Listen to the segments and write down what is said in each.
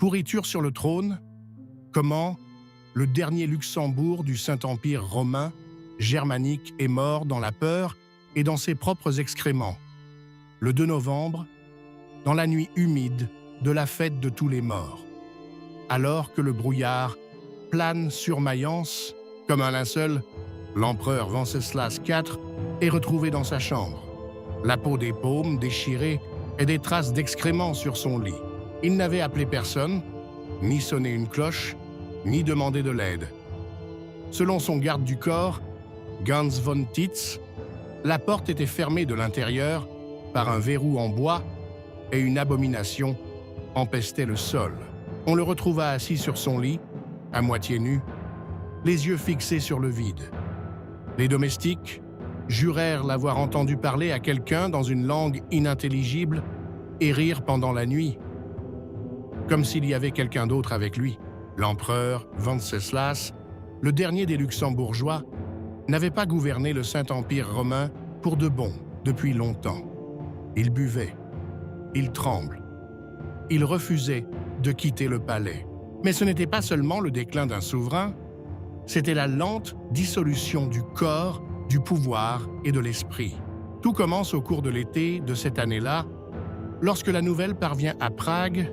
Pourriture sur le trône? Comment le dernier Luxembourg du Saint-Empire romain germanique est mort dans la peur et dans ses propres excréments. Le 2 novembre, dans la nuit humide de la fête de tous les morts. Alors que le brouillard plane sur Mayence, comme un linceul, l'empereur Venceslas IV est retrouvé dans sa chambre. La peau des paumes déchirée et des traces d'excréments sur son lit. Il n'avait appelé personne, ni sonné une cloche, ni demandé de l'aide. Selon son garde du corps, Gans von Titz, la porte était fermée de l'intérieur par un verrou en bois et une abomination empestait le sol. On le retrouva assis sur son lit, à moitié nu, les yeux fixés sur le vide. Les domestiques jurèrent l'avoir entendu parler à quelqu'un dans une langue inintelligible et rire pendant la nuit, comme s'il y avait quelqu'un d'autre avec lui. L'empereur Venceslas, le dernier des Luxembourgeois, n'avait pas gouverné le Saint-Empire romain pour de bon depuis longtemps. Il buvait, il tremble, il refusait de quitter le palais. Mais ce n'était pas seulement le déclin d'un souverain, c'était la lente dissolution du corps, du pouvoir et de l'esprit. Tout commence au cours de l'été de cette année-là, lorsque la nouvelle parvient à Prague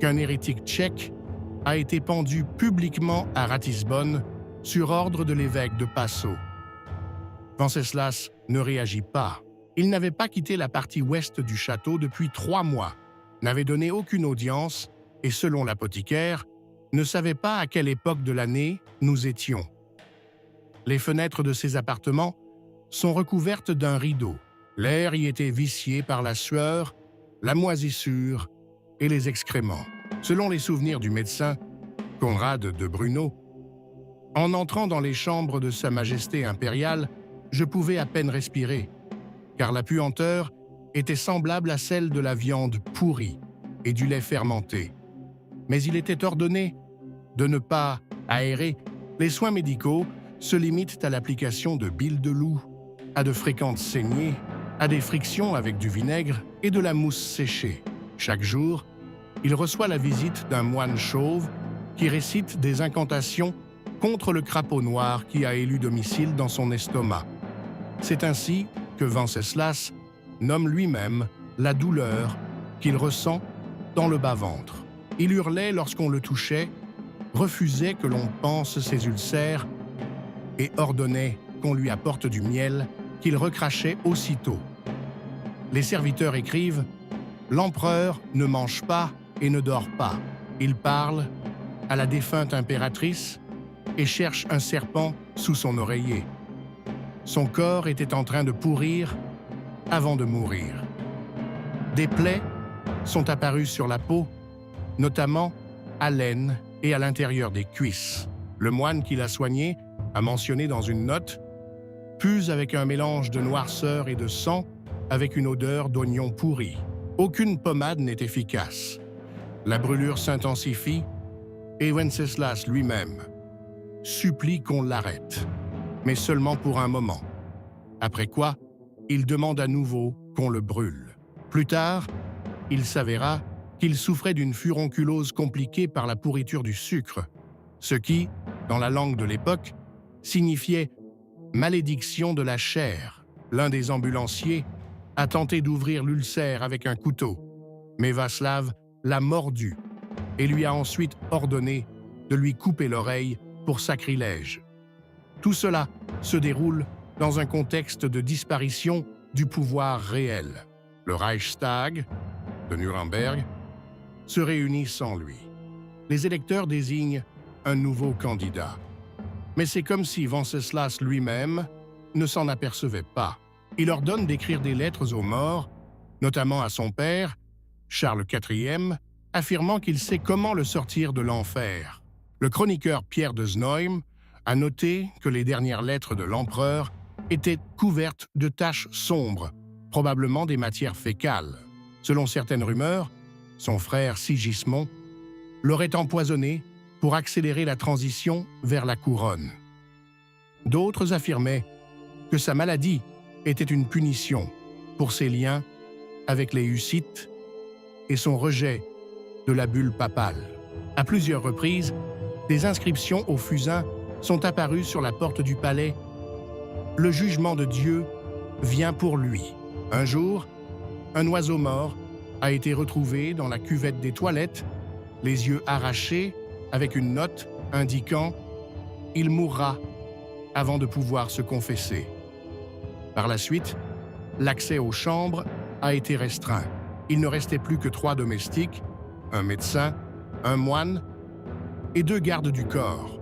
qu'un hérétique tchèque a été pendu publiquement à Ratisbonne sur ordre de l'évêque de Passau. Venceslas ne réagit pas. Il n'avait pas quitté la partie ouest du château depuis 3 mois, n'avait donné aucune audience et, selon l'apothicaire, ne savait pas à quelle époque de l'année nous étions. Les fenêtres de ses appartements sont recouvertes d'un rideau. L'air y était vicié par la sueur, la moisissure et les excréments. Selon les souvenirs du médecin Conrad de Bruno, en entrant dans les chambres de Sa Majesté impériale, je pouvais à peine respirer, car la puanteur était semblable à celle de la viande pourrie et du lait fermenté. Mais il était ordonné de ne pas aérer. Les soins médicaux se limitent à l'application de bile de loup, à de fréquentes saignées, à des frictions avec du vinaigre et de la mousse séchée. Chaque jour, il reçoit la visite d'un moine chauve qui récite des incantations contre le crapaud noir qui a élu domicile dans son estomac. C'est ainsi que Venceslas nomme lui-même la douleur qu'il ressent dans le bas-ventre. Il hurlait lorsqu'on le touchait, refusait que l'on panse ses ulcères et ordonnait qu'on lui apporte du miel qu'il recrachait aussitôt. Les serviteurs écrivent « L'empereur ne mange pas et ne dort pas. Il parle à la défunte impératrice et cherche un serpent sous son oreiller. Son corps était en train de pourrir avant de mourir. Des plaies sont apparues sur la peau, notamment à l'aine et à l'intérieur des cuisses. Le moine qui l'a soigné a mentionné dans une note « puse avec un mélange de noirceur et de sang avec une odeur d'oignon pourri. Aucune pommade n'est efficace. La brûlure s'intensifie et Wenceslas lui-même supplie qu'on l'arrête, mais seulement pour un moment. Après quoi, il demande à nouveau qu'on le brûle. Plus tard, il s'avéra qu'il souffrait d'une furonculose compliquée par la pourriture du sucre, ce qui, dans la langue de l'époque, signifiait « malédiction de la chair ». L'un des ambulanciers a tenté d'ouvrir l'ulcère avec un couteau, mais Václav l'a mordu et lui a ensuite ordonné de lui couper l'oreille pour sacrilège. Tout cela se déroule dans un contexte de disparition du pouvoir réel. Le Reichstag de Nuremberg se réunit sans lui. Les électeurs désignent un nouveau candidat. Mais c'est comme si Venceslas lui-même ne s'en apercevait pas. Il ordonne d'écrire des lettres aux morts, notamment à son père, Charles IV, affirmant qu'il sait comment le sortir de l'enfer. Le chroniqueur Pierre de Znaim a noté que les dernières lettres de l'empereur étaient couvertes de taches sombres, probablement des matières fécales. Selon certaines rumeurs, son frère Sigismond l'aurait empoisonné pour accélérer la transition vers la couronne. D'autres affirmaient que sa maladie était une punition pour ses liens avec les Hussites et son rejet de la bulle papale. À plusieurs reprises, des inscriptions au fusain sont apparues sur la porte du palais. Le jugement de Dieu vient pour lui. Un jour, un oiseau mort a été retrouvé dans la cuvette des toilettes, les yeux arrachés, avec une note indiquant « Il mourra » avant de pouvoir se confesser. Par la suite, l'accès aux chambres a été restreint. Il ne restait plus que 3 domestiques, un médecin, un moine et 2 gardes du corps.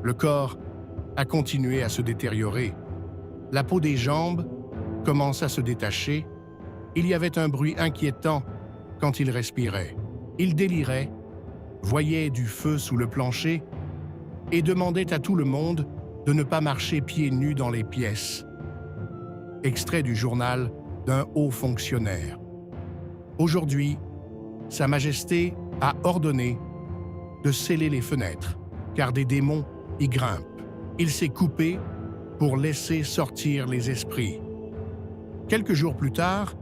Le corps a continué à se détériorer. La peau des jambes commence à se détacher. Il y avait un bruit inquiétant quand il respirait. Il délirait, voyait du feu sous le plancher et demandait à tout le monde de ne pas marcher pieds nus dans les pièces. Extrait du journal d'un haut fonctionnaire. Aujourd'hui, Sa Majesté a ordonné de sceller les fenêtres, car des démons y grimpent. Il s'est coupé pour laisser sortir les esprits. Quelques jours plus tard,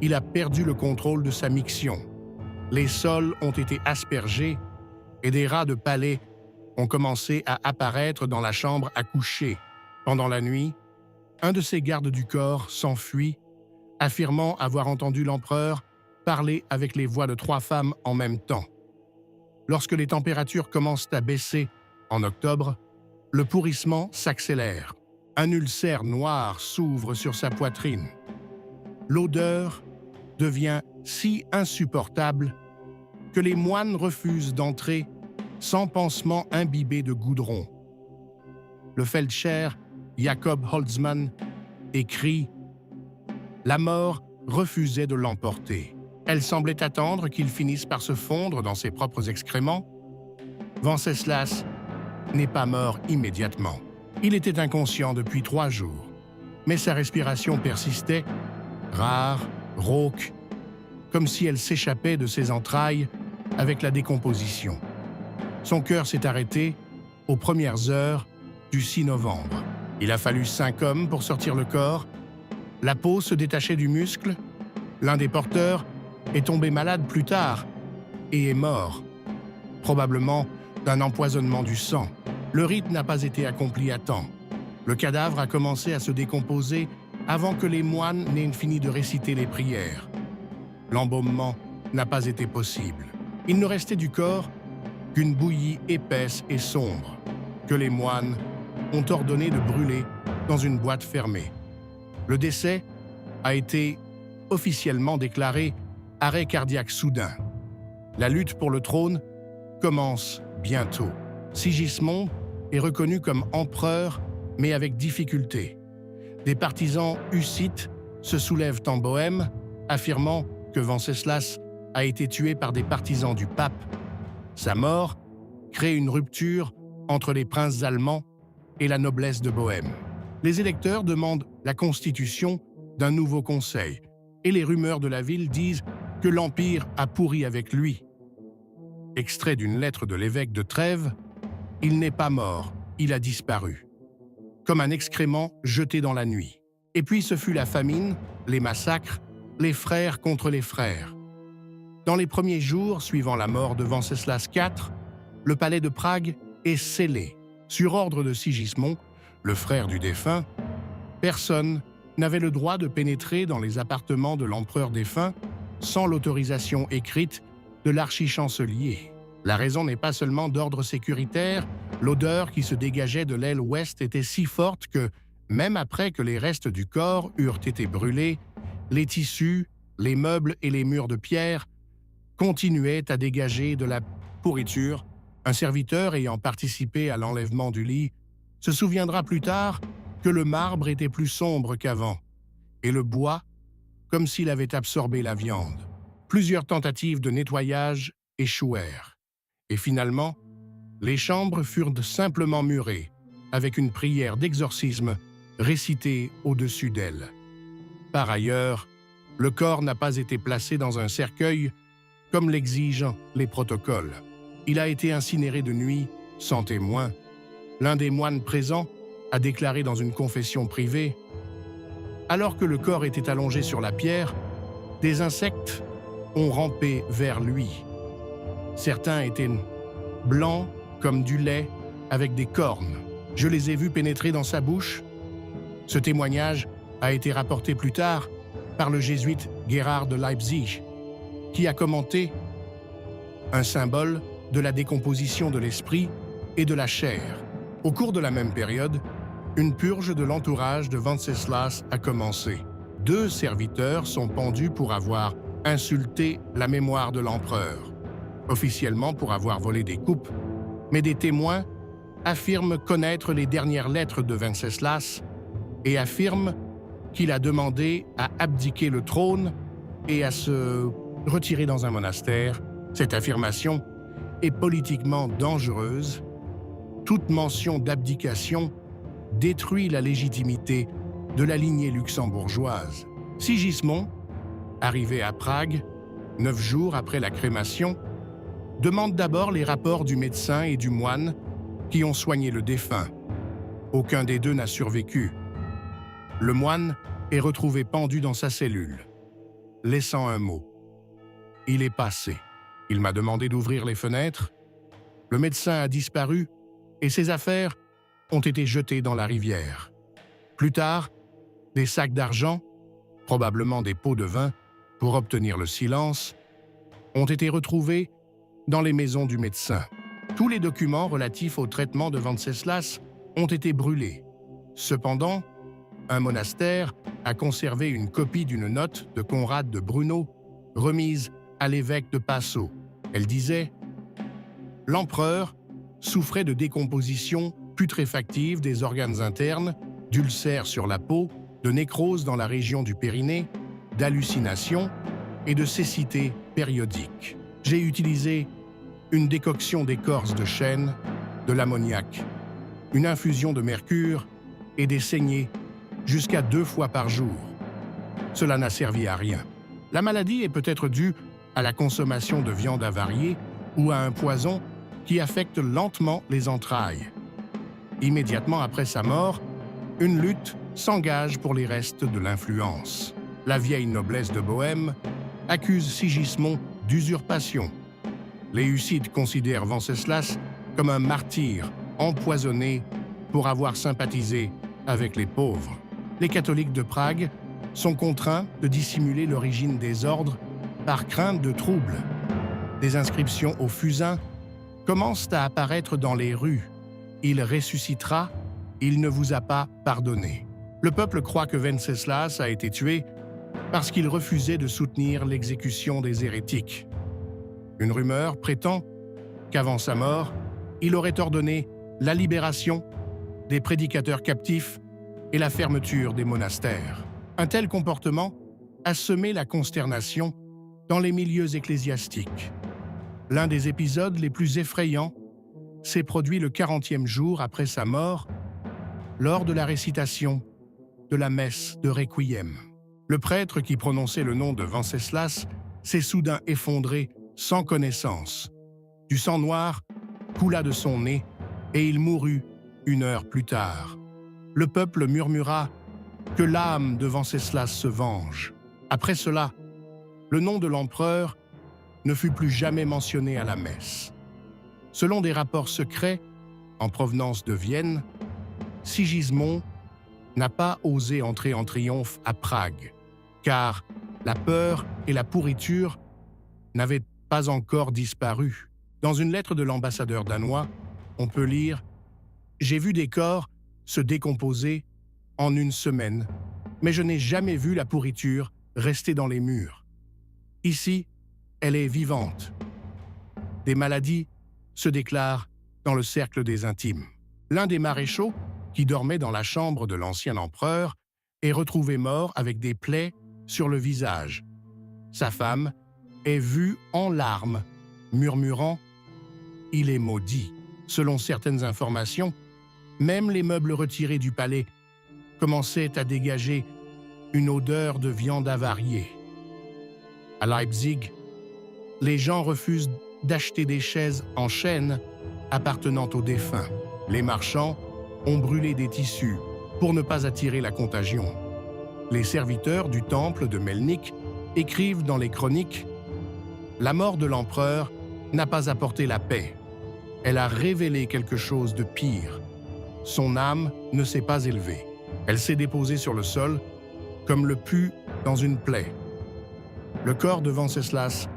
il a perdu le contrôle de sa miction. Les sols ont été aspergés et des rats de palais ont commencé à apparaître dans la chambre à coucher. Pendant la nuit, un de ses gardes du corps s'enfuit, affirmant avoir entendu l'empereur parler avec les voix de 3 femmes en même temps. Lorsque les températures commencent à baisser en octobre, le pourrissement s'accélère. Un ulcère noir s'ouvre sur sa poitrine. L'odeur devient si insupportable que les moines refusent d'entrer sans pansement imbibé de goudron. Le feldscher Jacob Holzmann écrit « La mort refusait de l'emporter. Elle semblait attendre qu'il finisse par se fondre dans ses propres excréments. Venceslas n'est pas mort immédiatement. Il était inconscient depuis 3 jours, mais sa respiration persistait, rare, rauque, comme si elle s'échappait de ses entrailles avec la décomposition. Son cœur s'est arrêté aux premières heures du 6 novembre. Il a fallu 5 hommes pour sortir le corps. La peau se détachait du muscle. L'un des porteurs est tombé malade plus tard et est mort, probablement d'un empoisonnement du sang. Le rite n'a pas été accompli à temps. Le cadavre a commencé à se décomposer avant que les moines n'aient fini de réciter les prières. L'embaumement n'a pas été possible. Il ne restait du corps qu'une bouillie épaisse et sombre, que les moines ont ordonné de brûler dans une boîte fermée. Le décès a été officiellement déclaré arrêt cardiaque soudain. La lutte pour le trône commence bientôt. Sigismond est reconnu comme empereur, mais avec difficulté. Des partisans hussites se soulèvent en Bohême, affirmant que Venceslas a été tué par des partisans du pape. Sa mort crée une rupture entre les princes allemands et la noblesse de Bohême. Les électeurs demandent la constitution d'un nouveau conseil, et les rumeurs de la ville disent que l'Empire a pourri avec lui. Extrait d'une lettre de l'évêque de Trèves, « Il n'est pas mort, il a disparu », comme un excrément jeté dans la nuit. Et puis ce fut la famine, les massacres, les frères contre les frères. Dans les premiers jours suivant la mort de Venceslas IV, le palais de Prague est scellé. Sur ordre de Sigismond, le frère du défunt, personne n'avait le droit de pénétrer dans les appartements de l'empereur défunt sans l'autorisation écrite de l'archichancelier. La raison n'est pas seulement d'ordre sécuritaire, l'odeur qui se dégageait de l'aile ouest était si forte que, même après que les restes du corps eurent été brûlés, les tissus, les meubles et les murs de pierre continuaient à dégager de la pourriture. Un serviteur ayant participé à l'enlèvement du lit se souviendra plus tard que le marbre était plus sombre qu'avant, et le bois comme s'il avait absorbé la viande. Plusieurs tentatives de nettoyage échouèrent, et finalement, les chambres furent simplement murées, avec une prière d'exorcisme récitée au-dessus d'elles. Par ailleurs, le corps n'a pas été placé dans un cercueil comme l'exigent les protocoles. Il a été incinéré de nuit, sans témoin. L'un des moines présents a déclaré dans une confession privée « Alors que le corps était allongé sur la pierre, des insectes ont rampé vers lui. Certains étaient blancs comme du lait avec des cornes. Je les ai vus pénétrer dans sa bouche. Ce témoignage a été rapporté plus tard par le jésuite Gerhard de Leipzig, qui a commenté un symbole de la décomposition de l'esprit et de la chair. Au cours de la même période, une purge de l'entourage de Venceslas a commencé. 2 serviteurs sont pendus pour avoir insulté la mémoire de l'empereur, officiellement pour avoir volé des coupes, mais des témoins affirment connaître les dernières lettres de Venceslas et affirment qu'il a demandé à abdiquer le trône et à se retirer dans un monastère. Cette affirmation est politiquement dangereuse. Toute mention d'abdication détruit la légitimité de la lignée luxembourgeoise. Sigismond, arrivé à Prague, 9 jours après la crémation, demande d'abord les rapports du médecin et du moine qui ont soigné le défunt. Aucun des deux n'a survécu. Le moine est retrouvé pendu dans sa cellule, laissant un mot. « Il est passé. Il m'a demandé d'ouvrir les fenêtres. Le médecin a disparu et ses affaires ont été jetées dans la rivière. Plus tard, des sacs d'argent, probablement des pots de vin, pour obtenir le silence, ont été retrouvés dans les maisons du médecin. Tous les documents relatifs au traitement de Venceslas ont été brûlés. Cependant, un monastère a conservé une copie d'une note de Conrad de Brunno remise à l'évêque de Passau. Elle disait « L'empereur souffrait de décomposition putréfactive des organes internes, d'ulcères sur la peau, de nécrose dans la région du périnée, d'hallucinations et de cécité périodique. J'ai utilisé une décoction d'écorce de chêne, de l'ammoniac, une infusion de mercure et des saignées jusqu'à 2 fois par jour. Cela n'a servi à rien. La maladie est peut-être due à la consommation de viande avariée ou à un poison qui affecte lentement les entrailles. Immédiatement après sa mort, une lutte s'engage pour les restes de l'influence. La vieille noblesse de Bohême accuse Sigismond d'usurpation. Les Hussites considèrent Venceslas comme un martyr empoisonné pour avoir sympathisé avec les pauvres. Les catholiques de Prague sont contraints de dissimuler l'origine des ordres par crainte de troubles. Des inscriptions au fusain commencent à apparaître dans les rues. Il ressuscitera, il ne vous a pas pardonné. Le peuple croit que Venceslas a été tué parce qu'il refusait de soutenir l'exécution des hérétiques. Une rumeur prétend qu'avant sa mort, il aurait ordonné la libération des prédicateurs captifs et la fermeture des monastères. Un tel comportement a semé la consternation dans les milieux ecclésiastiques. L'un des épisodes les plus effrayants s'est produit le 40e jour après sa mort, lors de la récitation de la messe de Requiem. Le prêtre qui prononçait le nom de Venceslas s'est soudain effondré sans connaissance. Du sang noir coula de son nez et il mourut 1 heure plus tard. Le peuple murmura que l'âme de Venceslas se venge. Après cela, le nom de l'empereur ne fut plus jamais mentionné à la messe. Selon des rapports secrets en provenance de Vienne, Sigismond n'a pas osé entrer en triomphe à Prague, car la peur et la pourriture n'avaient pas encore disparu. Dans une lettre de l'ambassadeur danois, on peut lire « J'ai vu des corps se décomposer en 1 semaine, mais je n'ai jamais vu la pourriture rester dans les murs. Ici, elle est vivante. Des maladies se déclarent dans le cercle des intimes. » L'un des maréchaux, qui dormait dans la chambre de l'ancien empereur, est retrouvé mort avec des plaies sur le visage. Sa femme est vue en larmes, murmurant « Il est maudit ». Selon certaines informations, même les meubles retirés du palais commençaient à dégager une odeur de viande avariée. À Leipzig, les gens refusent d'acheter des chaises en chêne appartenant aux défunts. Les marchands ont brûlé des tissus pour ne pas attirer la contagion. Les serviteurs du temple de Melnik écrivent dans les chroniques « La mort de l'empereur n'a pas apporté la paix. elle a révélé quelque chose de pire. Son âme ne s'est pas élevée. Elle s'est déposée sur le sol, comme le pu dans une plaie. Le corps de Venceslas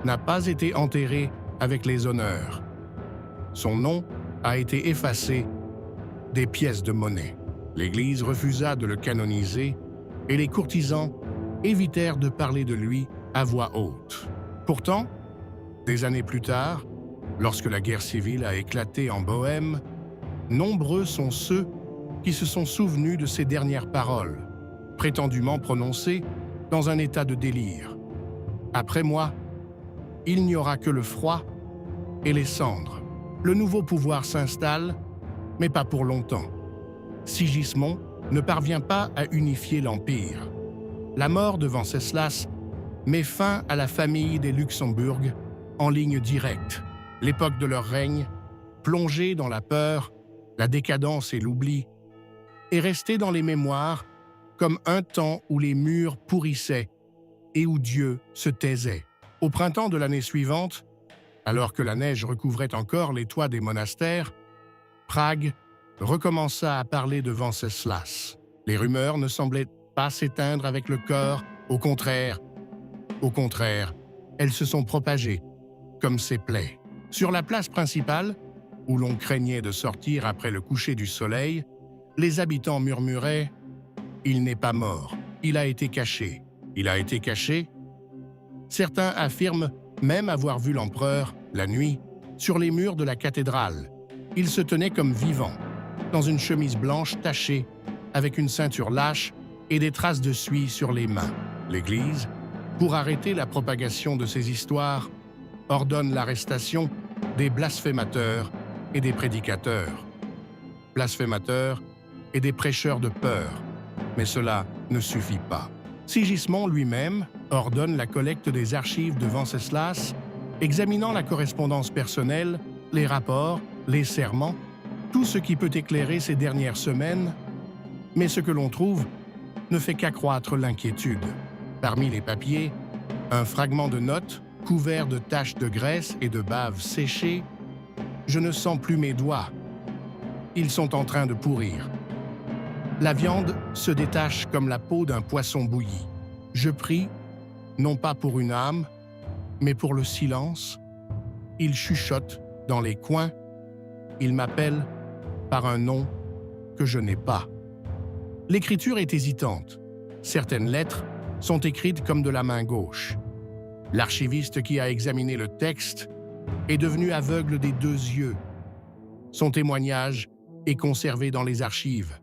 n'a pas été enterré avec les honneurs. Son nom a été effacé des pièces de monnaie. L'Église refusa de le canoniser et les courtisans évitèrent de parler de lui à voix haute. Pourtant, des années plus tard, lorsque la guerre civile a éclaté en Bohême, nombreux sont ceux qui se sont souvenus de ces dernières paroles, prétendument prononcées dans un état de délire. « Après moi, il n'y aura que le froid et les cendres. Le nouveau pouvoir s'installe, mais pas pour longtemps. Sigismond ne parvient pas à unifier l'Empire. La mort de Venceslas met fin à la famille des Luxembourg en ligne directe. L'époque de leur règne, plongée dans la peur, la décadence et l'oubli, est restée dans les mémoires comme un temps où les murs pourrissaient et où Dieu se taisait. Au printemps de l'année suivante, alors que la neige recouvrait encore les toits des monastères, Prague recommença à parler de Venceslas. Les rumeurs ne semblaient pas s'éteindre avec le corps, au contraire, elles se sont propagées, comme ces plaies. Sur la place principale, où l'on craignait de sortir après le coucher du soleil, les habitants murmuraient « Il n'est pas mort, il a été caché. Il a été caché ?» Certains affirment même avoir vu l'empereur, la nuit, sur les murs de la cathédrale. Il se tenait comme vivant, dans une chemise blanche tachée, avec une ceinture lâche et des traces de suie sur les mains. L'Église, pour arrêter la propagation de ces histoires, ordonne l'arrestation des blasphémateurs et des prédicateurs. Blasphémateurs et des prêcheurs de peur, mais cela ne suffit pas. Sigismond lui-même ordonne la collecte des archives de Venceslas, examinant la correspondance personnelle, les rapports, les serments, tout ce qui peut éclairer ces dernières semaines, mais ce que l'on trouve ne fait qu'accroître l'inquiétude. Parmi les papiers, un fragment de note couvert de taches de graisse et de bave séchée. « Je ne sens plus mes doigts. Ils sont en train de pourrir. La viande se détache comme la peau d'un poisson bouilli. Je prie, non pas pour une âme, mais pour le silence. Il chuchote dans les coins. Il m'appelle par un nom que je n'ai pas. » L'écriture est hésitante. Certaines lettres sont écrites comme de la main gauche. L'archiviste qui a examiné le texte est devenu aveugle des deux yeux. Son témoignage est conservé dans les archives.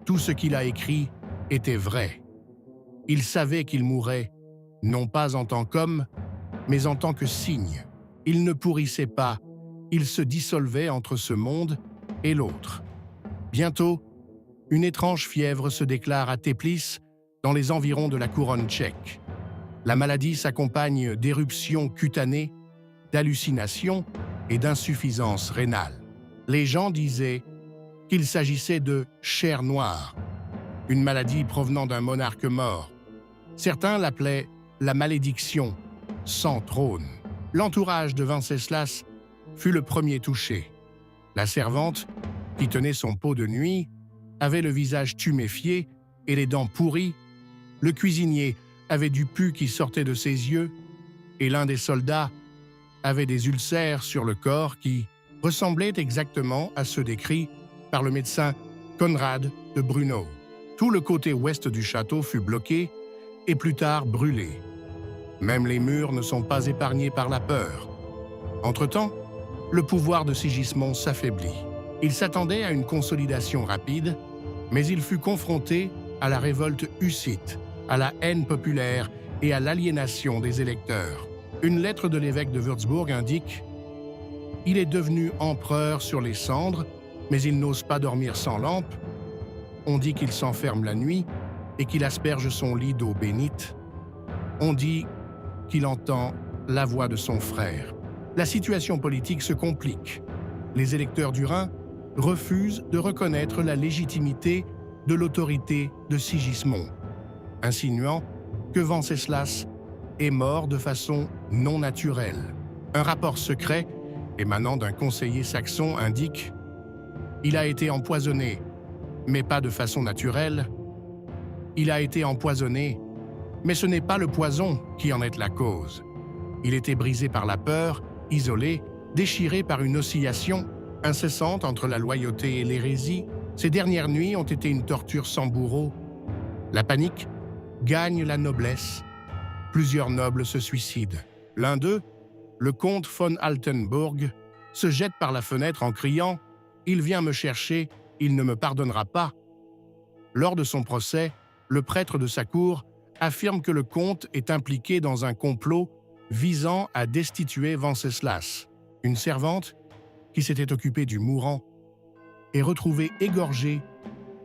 Tout ce qu'il a écrit était vrai. Il savait qu'il mourrait, non pas en tant qu'homme, mais en tant que signe. Il ne pourrissait pas, il se dissolvait entre ce monde et l'autre. Bientôt, une étrange fièvre se déclare à Teplice, dans les environs de la couronne tchèque. La maladie s'accompagne d'éruptions cutanées, d'hallucinations et d'insuffisances rénales. Les gens disaient qu'il s'agissait de chair noire, une maladie provenant d'un monarque mort. Certains l'appelaient la malédiction, sans trône. L'entourage de Venceslas fut le premier touché. La servante, qui tenait son pot de nuit, avait le visage tuméfié et les dents pourries. Le cuisinier avait du pu qui sortait de ses yeux, et l'un des soldats avait des ulcères sur le corps qui ressemblaient exactement à ceux décrits par le médecin Conrad de Brunau. Tout le côté ouest du château fut bloqué et plus tard brûlé. Même les murs ne sont pas épargnés par la peur. Entre-temps, le pouvoir de Sigismond s'affaiblit. Il s'attendait à une consolidation rapide, mais il fut confronté à la révolte hussite, à la haine populaire et à l'aliénation des électeurs. Une lettre de l'évêque de Würzburg indique « Il est devenu empereur sur les cendres, mais il n'ose pas dormir sans lampe. On dit qu'il s'enferme la nuit et qu'il asperge son lit d'eau bénite. On dit qu'il entend la voix de son frère. » La situation politique se complique. Les électeurs du Rhin refusent de reconnaître la légitimité de l'autorité de Sigismond, insinuant que Venceslas est mort de façon non naturelle. Un rapport secret émanant d'un conseiller saxon, indique « Il a été empoisonné, mais pas de façon naturelle. Il a été empoisonné, mais ce n'est pas le poison qui en est la cause. Il était brisé par la peur, isolé, déchiré par une oscillation incessante entre la loyauté et l'hérésie. Ces dernières nuits ont été une torture sans bourreau. La panique gagne la noblesse. Plusieurs nobles se suicident. L'un d'eux, le comte von Altenburg, se jette par la fenêtre en criant « Il vient me chercher, il ne me pardonnera pas ». Lors de son procès, le prêtre de sa cour affirme que le comte est impliqué dans un complot visant à destituer Venceslas. Une servante, qui s'était occupée du mourant, est retrouvée égorgée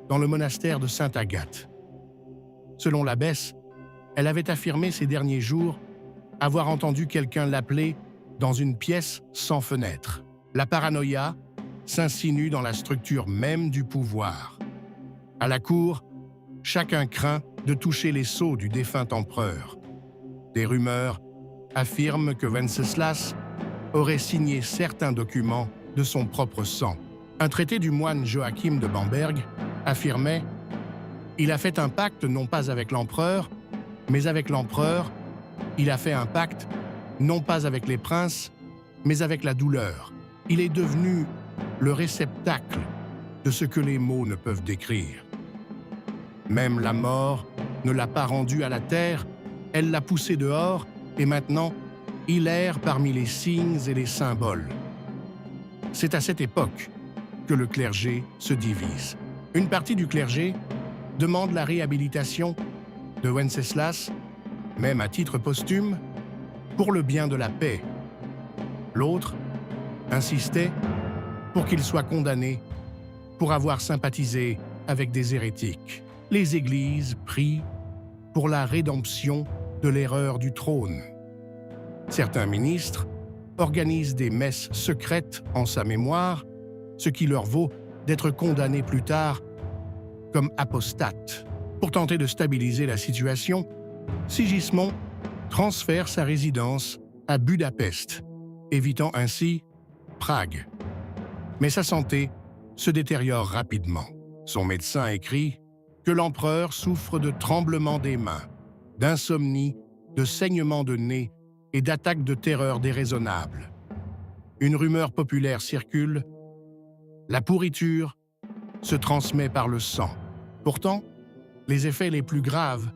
dans le monastère de Sainte-Agathe. Selon l'abbesse, elle avait affirmé ces derniers jours avoir entendu quelqu'un l'appeler dans une pièce sans fenêtre. La paranoïa s'insinue dans la structure même du pouvoir. À la cour, chacun craint de toucher les sceaux du défunt empereur. Des rumeurs affirment que Venceslas aurait signé certains documents de son propre sang. Un traité du moine Joachim de Bamberg affirmait « Il a fait un pacte non pas avec l'empereur, mais avec l'empereur. Il a fait un pacte non pas avec les princes, mais avec la douleur. Il est devenu le réceptacle de ce que les mots ne peuvent décrire. Même la mort ne l'a pas rendu à la terre, elle l'a poussé dehors, et maintenant, il erre parmi les signes et les symboles. » C'est à cette époque que le clergé se divise. Une partie du clergé demande la réhabilitation de Wenceslas, même à titre posthume, pour le bien de la paix. L'autre insistait pour qu'il soit condamné pour avoir sympathisé avec des hérétiques. Les églises prient pour la rédemption de l'erreur du trône. Certains ministres organisent des messes secrètes en sa mémoire, ce qui leur vaut d'être condamnés plus tard comme apostates. Pour tenter de stabiliser la situation, Sigismond transfère sa résidence à Budapest, évitant ainsi Prague. Mais sa santé se détériore rapidement. Son médecin écrit que l'empereur souffre de tremblements des mains, d'insomnie, de saignements de nez et d'attaques de terreur déraisonnables. Une rumeur populaire circule, la pourriture se transmet par le sang. Pourtant, les effets les plus graves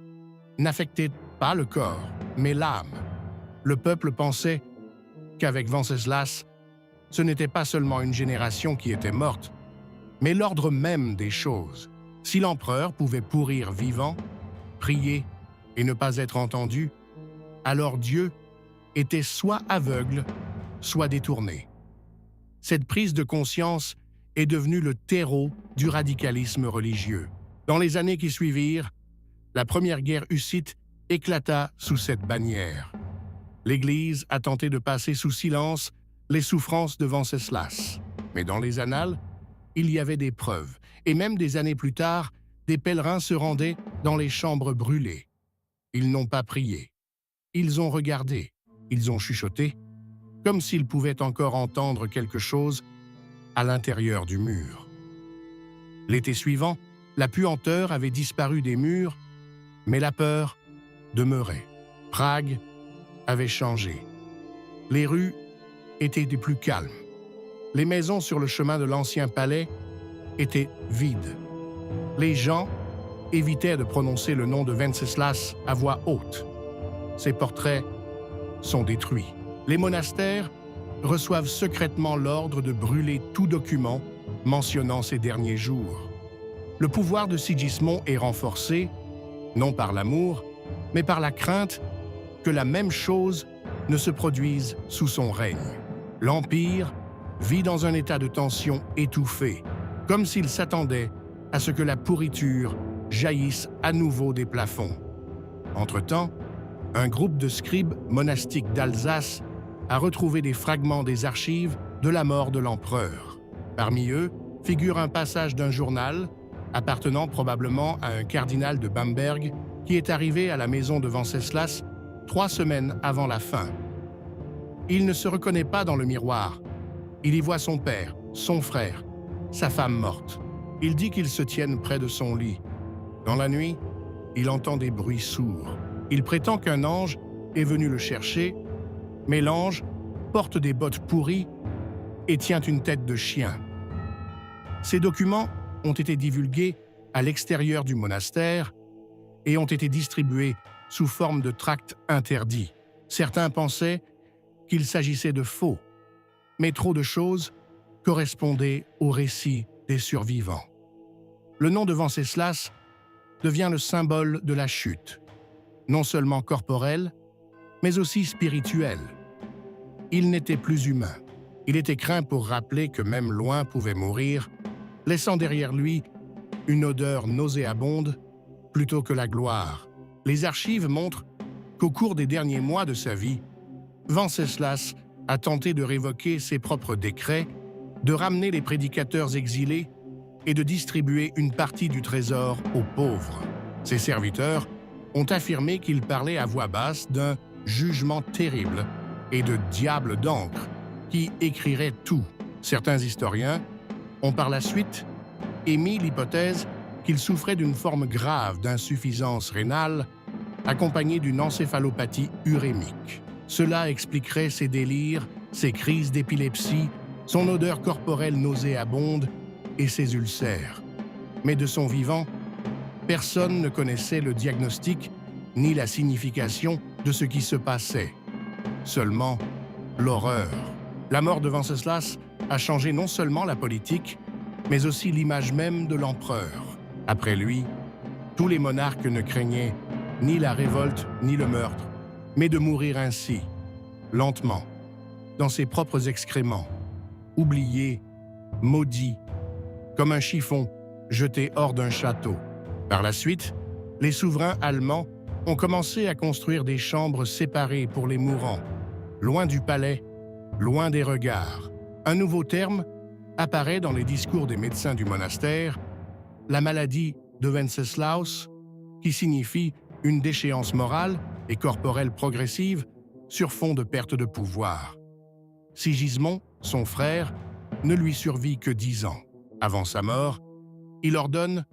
n'affectaient pas le corps, mais l'âme. Le peuple pensait qu'avec Venceslas, ce n'était pas seulement une génération qui était morte, mais l'ordre même des choses. Si l'empereur pouvait pourrir vivant, prier et ne pas être entendu, alors Dieu était soit aveugle, soit détourné. Cette prise de conscience est devenue le terreau du radicalisme religieux. Dans les années qui suivirent, la première guerre hussite éclata sous cette bannière. L'Église a tenté de passer sous silence les souffrances de Venceslas. Mais dans les annales, il y avait des preuves, et même des années plus tard, des pèlerins se rendaient dans les chambres brûlées. Ils n'ont pas prié. Ils ont regardé, ils ont chuchoté, comme s'ils pouvaient encore entendre quelque chose à l'intérieur du mur. L'été suivant, la puanteur avait disparu des murs, mais la peur demeurait. Prague avait changé. Les rues étaient des plus calmes. Les maisons sur le chemin de l'ancien palais étaient vides. Les gens évitaient de prononcer le nom de Venceslas à voix haute. Ses portraits sont détruits. Les monastères reçoivent secrètement l'ordre de brûler tout document mentionnant ces derniers jours. Le pouvoir de Sigismond est renforcé, non par l'amour, mais par la crainte que la même chose ne se produise sous son règne. L'Empire vit dans un état de tension étouffé, comme s'il s'attendait à ce que la pourriture jaillisse à nouveau des plafonds. Entre-temps, un groupe de scribes monastiques d'Alsace a retrouvé des fragments des archives de la mort de l'empereur. Parmi eux figure un passage d'un journal appartenant probablement à un cardinal de Bamberg qui est arrivé à la maison de Venceslas 3 semaines avant la fin. Il ne se reconnaît pas dans le miroir, Il y voit son père, son frère, sa femme morte. Il dit qu'ils se tiennent près de son lit. Dans la nuit, il entend des bruits sourds. Il prétend qu'un ange est venu le chercher, mais l'ange porte des bottes pourries et tient une tête de chien. Ces documents ont été divulgués à l'extérieur du monastère et ont été distribués sous forme de tracts interdits. Certains pensaient qu'il s'agissait de faux, mais trop de choses correspondaient au récit des survivants. Le nom de Venceslas devient le symbole de la chute, non seulement corporelle, mais aussi spirituelle. Il n'était plus humain. Il était craint pour rappeler que même loin pouvait mourir, laissant derrière lui une odeur nauséabonde plutôt que la gloire. Les archives montrent qu'au cours des derniers mois de sa vie, Venceslas a tenté de révoquer ses propres décrets, de ramener les prédicateurs exilés et de distribuer une partie du trésor aux pauvres. Ses serviteurs ont affirmé qu'il parlait à voix basse d'un jugement terrible et de diable d'encre qui écrirait tout. Certains historiens ont par la suite émis l'hypothèse qu'il souffrait d'une forme grave d'insuffisance rénale accompagnée d'une encéphalopathie urémique. Cela expliquerait ses délires, ses crises d'épilepsie, son odeur corporelle nauséabonde et ses ulcères. Mais de son vivant, personne ne connaissait le diagnostic ni la signification de ce qui se passait. Seulement l'horreur. La mort de Venceslas a changé non seulement la politique, mais aussi l'image même de l'empereur. Après lui, tous les monarques ne craignaient ni la révolte ni le meurtre, mais de mourir ainsi, lentement, dans ses propres excréments, oublié, maudit, comme un chiffon jeté hors d'un château. Par la suite, les souverains allemands ont commencé à construire des chambres séparées pour les mourants, loin du palais, loin des regards. Un nouveau terme apparaît dans les discours des médecins du monastère, la maladie de Wenceslaus, qui signifie une déchéance morale et corporelle progressive sur fond de perte de pouvoir. Sigismond, son frère, ne lui survit que 10 ans. Avant sa mort, il ordonne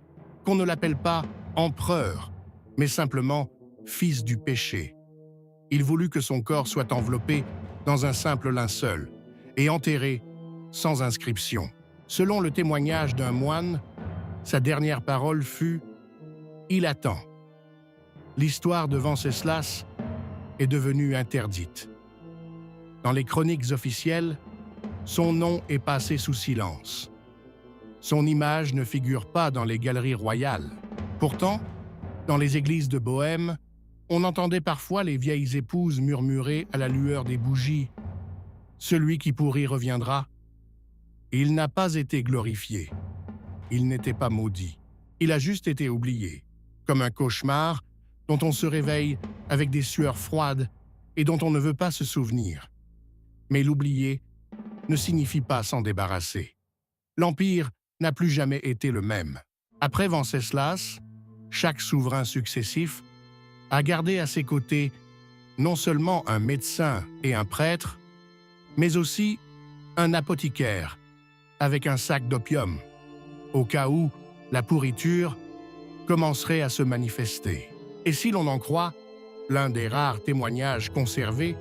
qu'on ne l'appelle pas empereur, mais simplement fils du péché. Il voulut que son corps soit enveloppé dans un simple linceul et enterré sans inscription. Selon le témoignage d'un moine, sa dernière parole fut « Il attend ». L'histoire de Venceslas est devenue interdite. Dans les chroniques officielles, son nom est passé sous silence. Son image ne figure pas dans les galeries royales. Pourtant, dans les églises de Bohême, on entendait parfois les vieilles épouses murmurer à la lueur des bougies « Celui qui pourrit reviendra ». Il n'a pas été glorifié. Il n'était pas maudit. Il a juste été oublié, comme un cauchemar dont on se réveille avec des sueurs froides et dont on ne veut pas se souvenir. Mais l'oublier ne signifie pas s'en débarrasser. L'Empire n'a plus jamais été le même. Après Venceslas, chaque souverain successif a gardé à ses côtés non seulement un médecin et un prêtre, mais aussi un apothicaire avec un sac d'opium, au cas où la pourriture commencerait à se manifester. Et si l'on en croit, l'un des rares témoignages conservés,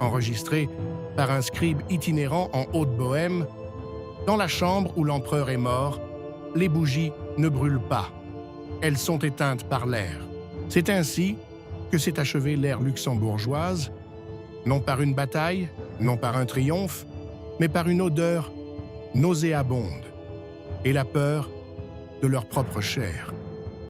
enregistré par un scribe itinérant en Haute-Bohême, dans la chambre où l'empereur est mort, les bougies ne brûlent pas. Elles sont éteintes par l'air. C'est ainsi que s'est achevée l'ère luxembourgeoise, non par une bataille, non par un triomphe, mais par une odeur nauséabonde et la peur de leur propre chair.